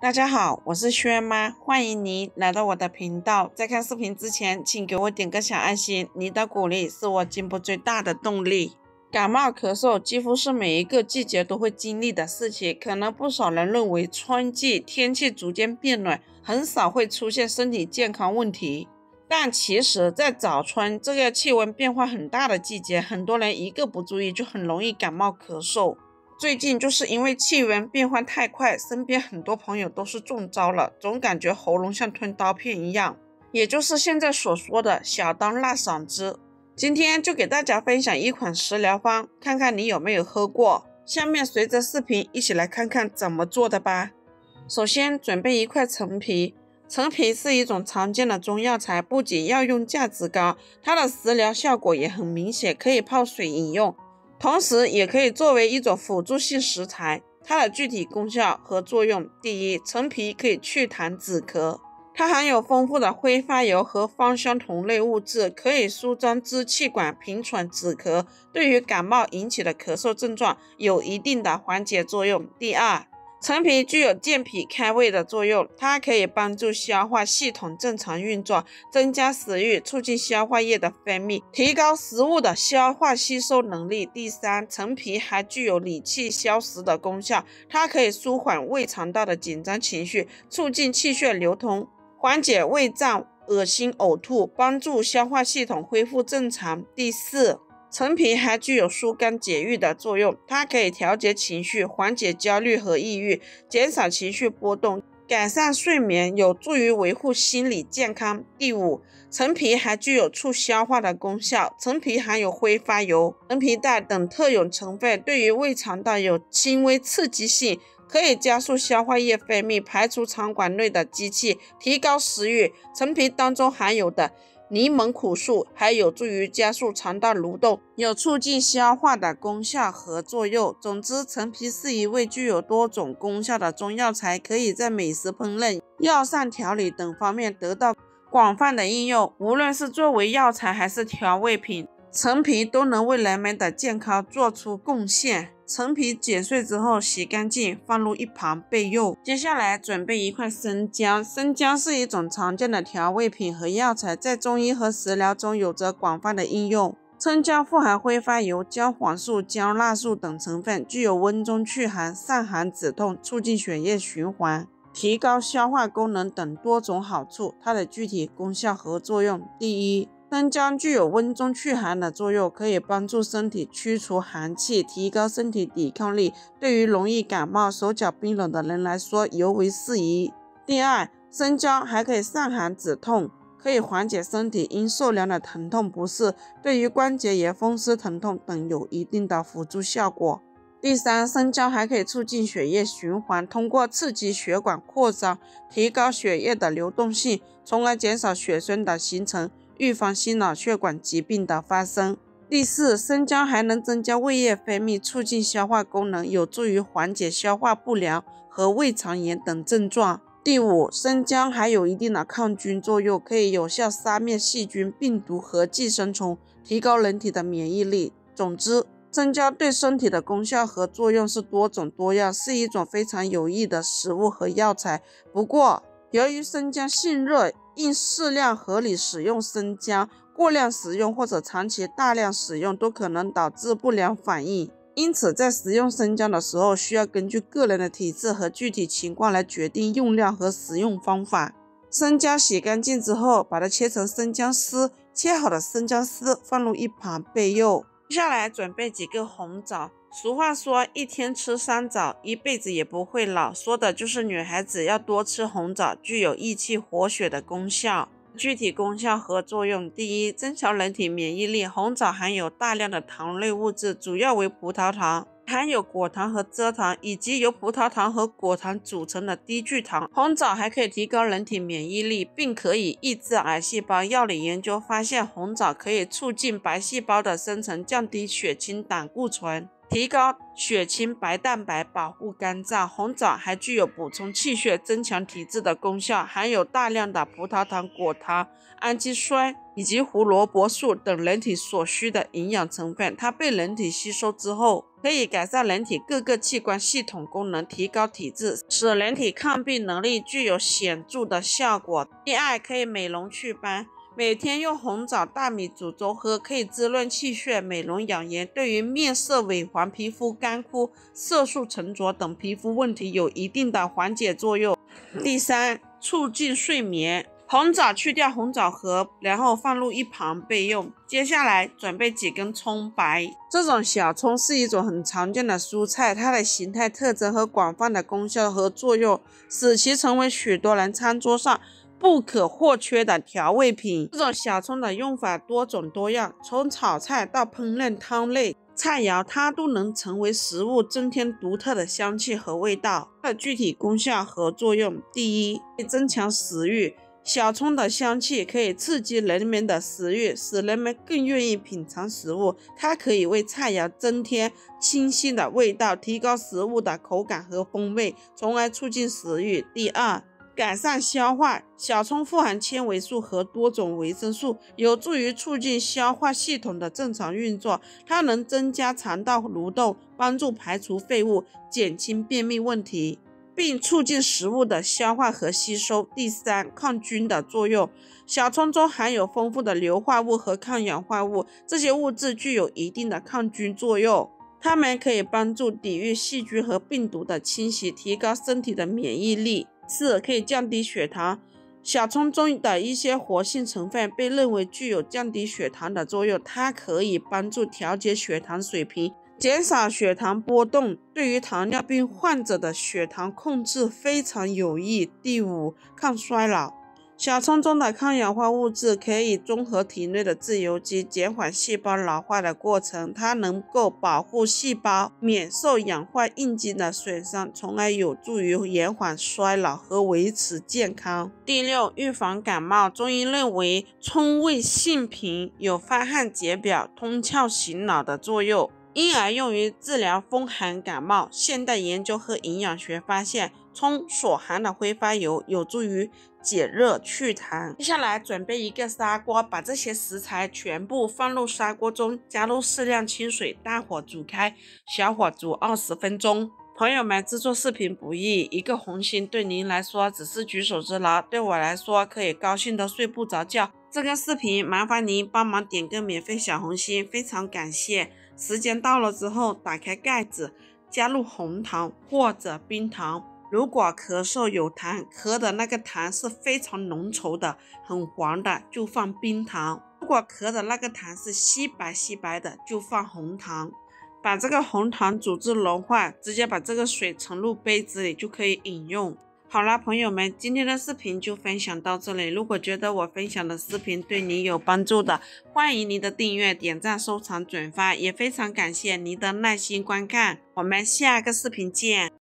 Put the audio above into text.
大家好，我是轩妈，欢迎你来到我的频道。在看视频之前，请给我点个小爱心，你的鼓励是我进步最大的动力。感冒咳嗽几乎是每一个季节都会经历的事情，可能不少人认为春季天气逐渐变暖，很少会出现身体健康问题。但其实在早春这个气温变化很大的季节，很多人一个不注意就很容易感冒咳嗽。最近就是因为气温变化太快，身边很多朋友都是中招了，总感觉喉咙像吞刀片一样，也就是现在所说的小刀辣嗓子。今天就给大家分享一款食疗方，看看你有没有喝过。下面随着视频一起来看看怎么做的吧。首先准备一块陈皮，陈皮是一种常见的中药材，不仅药用价值高，它的食疗效果也很明显，可以泡水饮用。同时也可以作为一种辅助性食材。它的具体功效和作用：第一，陈皮可以祛痰止咳，它含有丰富的挥发油和芳香酮类物质，可以舒张支气管，平喘止咳，对于感冒引起的咳嗽症状有一定的缓解作用。第二，陈皮具有健脾开胃的作用，它可以帮助消化系统正常运作，增加食欲，促进消化液的分泌，提高食物的消化吸收能力。第三，陈皮还具有理气消食的功效，它可以舒缓胃肠道的紧张情绪，促进气血流通，缓解胃胀、恶心、呕吐，帮助消化系统恢复正常。第四，陈皮还具有疏肝解郁的作用，它可以调节情绪，缓解焦虑和抑郁，减少情绪波动，改善睡眠，有助于维护心理健康。第五，陈皮还具有促消化的功效，陈皮含有挥发油、陈皮带等特有成分，对于胃肠道有轻微刺激性，可以加速消化液分泌，排出肠管内的积气，提高食欲。陈皮当中含有的柠檬苦素还有助于加速肠道蠕动，有促进消化的功效和作用。总之，陈皮是一味具有多种功效的中药材，可以在美食烹饪、药膳调理等方面得到广泛的应用。无论是作为药材还是调味品，陈皮都能为人们的健康做出贡献。陈皮剪碎之后洗干净，放入一旁备用。接下来准备一块生姜，生姜是一种常见的调味品和药材，在中医和食疗中有着广泛的应用。生姜富含挥发油、姜黄素、姜辣素等成分，具有温中祛寒、散寒止痛、促进血液循环、提高消化功能等多种好处。它的具体功效和作用：第一，生姜具有温中祛寒的作用，可以帮助身体驱除寒气，提高身体抵抗力，对于容易感冒、手脚冰冷的人来说尤为适宜。第二，生姜还可以散寒止痛，可以缓解身体因受凉的疼痛不适，对于关节炎、风湿疼痛等有一定的辅助效果。第三，生姜还可以促进血液循环，通过刺激血管扩张，提高血液的流动性，从而减少血栓的形成，预防心脑血管疾病的发生。第四，生姜还能增加胃液分泌，促进消化功能，有助于缓解消化不良和胃肠炎等症状。第五，生姜还有一定的抗菌作用，可以有效杀灭细菌、病毒和寄生虫，提高人体的免疫力。总之，生姜对身体的功效和作用是多种多样，是一种非常有益的食物和药材。不过，由于生姜性热，应适量合理使用生姜，过量使用或者长期大量使用都可能导致不良反应。因此，在食用生姜的时候，需要根据个人的体质和具体情况来决定用量和食用方法。生姜洗干净之后，把它切成生姜丝，切好的生姜丝放入一旁备用。接下来准备几个红枣。俗话说一天吃3枣，一辈子也不会老，说的就是女孩子要多吃红枣，具有益气活血的功效。具体功效和作用：第一，增强人体免疫力。红枣含有大量的糖类物质，主要为葡萄糖，含有果糖和蔗糖，以及由葡萄糖和果糖组成的低聚糖。红枣还可以提高人体免疫力，并可以抑制癌细胞。药理研究发现，红枣可以促进白细胞的生成，降低血清胆固醇，提高血清白蛋白，保护肝脏。红枣还具有补充气血、增强体质的功效，含有大量的葡萄糖、果糖、氨基酸以及胡萝卜素等人体所需的营养成分。它被人体吸收之后，可以改善人体各个器官系统功能，提高体质，使人体抗病能力具有显著的效果。第二，可以美容祛斑。每天用红枣、大米煮粥喝，可以滋润气血、美容养颜，对于面色萎黄、皮肤干枯、色素沉着等皮肤问题有一定的缓解作用。第三，促进睡眠。红枣去掉红枣核，然后放入一旁备用。接下来准备几根葱白。这种小葱是一种很常见的蔬菜，它的形态特征和广泛的功效和作用，使其成为许多人餐桌上不可或缺的调味品。这种小葱的用法多种多样，从炒菜到烹饪汤类菜肴，它都能成为食物增添独特的香气和味道。它的具体功效和作用：第一，可以增强食欲。小葱的香气可以刺激人们的食欲，使人们更愿意品尝食物。它可以为菜肴增添清新的味道，提高食物的口感和风味，从而促进食欲。第二，改善消化。小葱富含纤维素和多种维生素，有助于促进消化系统的正常运作。它能增加肠道蠕动，帮助排除废物，减轻便秘问题，并促进食物的消化和吸收。第三，抗菌的作用。小葱中含有丰富的硫化物和抗氧化物，这些物质具有一定的抗菌作用，它们可以帮助抵御细菌和病毒的侵袭，提高身体的免疫力。四，可以降低血糖。小葱中的一些活性成分被认为具有降低血糖的作用，它可以帮助调节血糖水平，减少血糖波动，对于糖尿病患者的血糖控制非常有益。第五，抗衰老。小葱中的抗氧化物质可以中和体内的自由基，减缓细胞老化的过程。它能够保护细胞免受氧化应激的损伤，从而有助于延缓衰老和维持健康。第六，预防感冒。中医认为葱味性平，有发汗解表、通窍醒脑的作用，因而用于治疗风寒感冒。现代研究和营养学发现，葱所含的挥发油有助于解热祛痰。接下来准备一个砂锅，把这些食材全部放入砂锅中，加入适量清水，大火煮开，小火煮20分钟。朋友们，制作视频不易，一个红心对您来说只是举手之劳，对我来说可以高兴的睡不着觉。这个视频麻烦您帮忙点个免费小红心，非常感谢。时间到了之后，打开盖子，加入红糖或者冰糖。如果咳嗽有痰，咳的那个痰是非常浓稠的，很黄的，就放冰糖；如果咳的那个痰是稀白的，就放红糖。把这个红糖煮至融化，直接把这个水盛入杯子里就可以饮用。好啦，朋友们，今天的视频就分享到这里。如果觉得我分享的视频对你有帮助的，欢迎您的订阅、点赞、收藏、转发，也非常感谢您的耐心观看。我们下个视频见。